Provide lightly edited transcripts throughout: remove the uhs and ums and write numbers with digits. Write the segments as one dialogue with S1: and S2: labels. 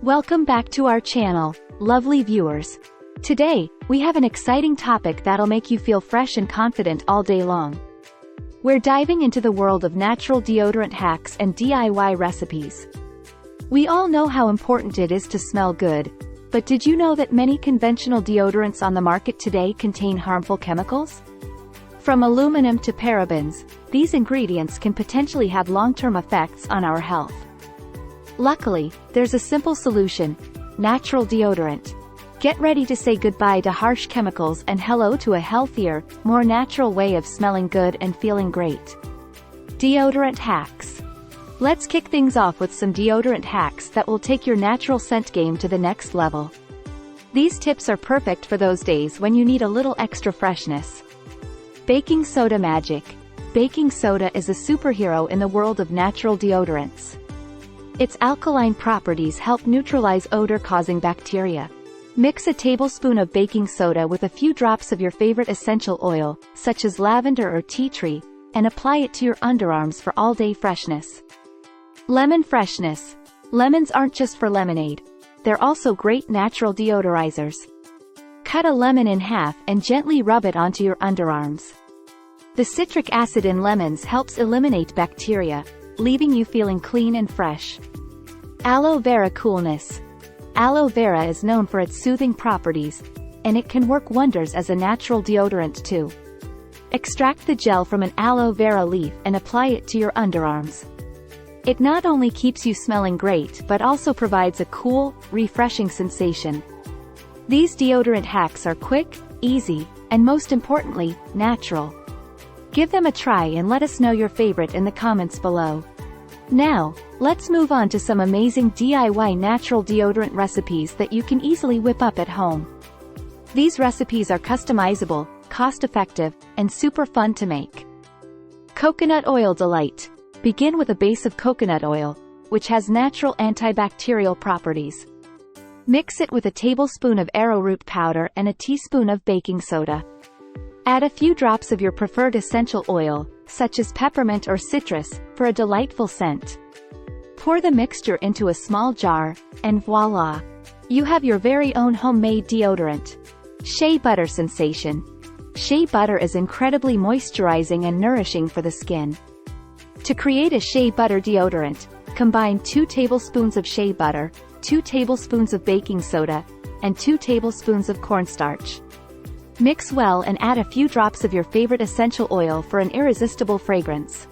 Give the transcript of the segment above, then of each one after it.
S1: Welcome back to our channel, lovely viewers. Today, we have an exciting topic that'll make you feel fresh and confident all day long. We're diving into the world of natural deodorant hacks and DIY recipes. We all know how important it is to smell good, but did you know that many conventional deodorants on the market today contain harmful chemicals? From aluminum to parabens, these ingredients can potentially have long-term effects on our health. Luckily, there's a simple solution: natural deodorant. Get ready to say goodbye to harsh chemicals and hello to a healthier, more natural way of smelling good and feeling great. Deodorant hacks. Let's kick things off with some deodorant hacks that will take your natural scent game to the next level. These tips are perfect for those days when you need a little extra freshness. Baking soda magic. Baking soda is a superhero in the world of natural deodorants. Its alkaline properties help neutralize odor-causing bacteria. Mix a tablespoon of baking soda with a few drops of your favorite essential oil, such as lavender or tea tree, and apply it to your underarms for all-day freshness. Lemon freshness. Lemons aren't just for lemonade. They're also great natural deodorizers. Cut a lemon in half and gently rub it onto your underarms. The citric acid in lemons helps eliminate bacteria, leaving you feeling clean and fresh. Aloe Vera Coolness. Aloe Vera is known for its soothing properties, and it can work wonders as a natural deodorant too. Extract the gel from an aloe vera leaf and apply it to your underarms. It not only keeps you smelling great but also provides a cool, refreshing sensation. These deodorant hacks are quick, easy, and most importantly, natural. Give them a try and let us know your favorite in the comments below. Now, let's move on to some amazing DIY natural deodorant recipes that you can easily whip up at home. These recipes are customizable, cost-effective, and super fun to make. Coconut Oil Delight. Begin with a base of coconut oil, which has natural antibacterial properties. Mix it with a tablespoon of arrowroot powder and a teaspoon of baking soda. Add a few drops of your preferred essential oil, such as peppermint or citrus, for a delightful scent. Pour the mixture into a small jar, and voila! You have your very own homemade deodorant. Shea Butter Sensation. Shea butter is incredibly moisturizing and nourishing for the skin. To create a shea butter deodorant, combine 2 tablespoons of shea butter, 2 tablespoons of baking soda, and 2 tablespoons of cornstarch. Mix well and add a few drops of your favorite essential oil for an irresistible fragrance.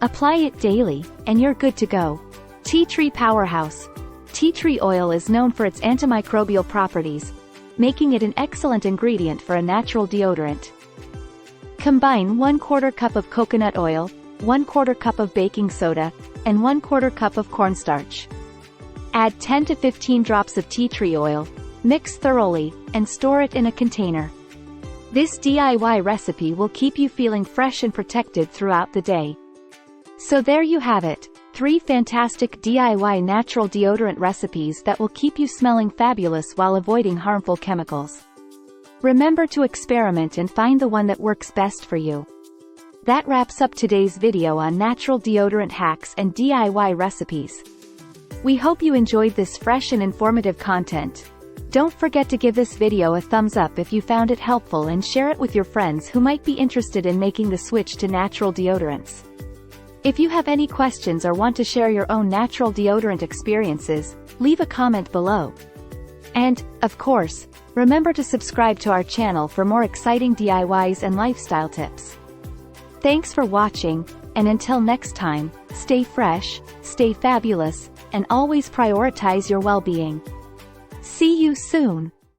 S1: Apply it daily, and you're good to go. Tree Powerhouse. Tea tree oil is known for its antimicrobial properties, making it an excellent ingredient for a natural deodorant. Combine 1/4 cup of coconut oil, 1/4 cup of baking soda, and 1/4 cup of cornstarch. Add 10 to 15 drops of tea tree oil, mix thoroughly, and store it in a container. This DIY recipe will keep you feeling fresh and protected throughout the day. So there you have it, 3 fantastic DIY natural deodorant recipes that will keep you smelling fabulous while avoiding harmful chemicals. Remember to experiment and find the one that works best for you. That wraps up today's video on natural deodorant hacks and DIY recipes. We hope you enjoyed this fresh and informative content. Don't forget to give this video a thumbs up if you found it helpful and share it with your friends who might be interested in making the switch to natural deodorants. If you have any questions or want to share your own natural deodorant experiences, leave a comment below. And, of course, remember to subscribe to our channel for more exciting DIYs and lifestyle tips. Thanks for watching, and until next time, stay fresh, stay fabulous, and always prioritize your well-being. See you soon!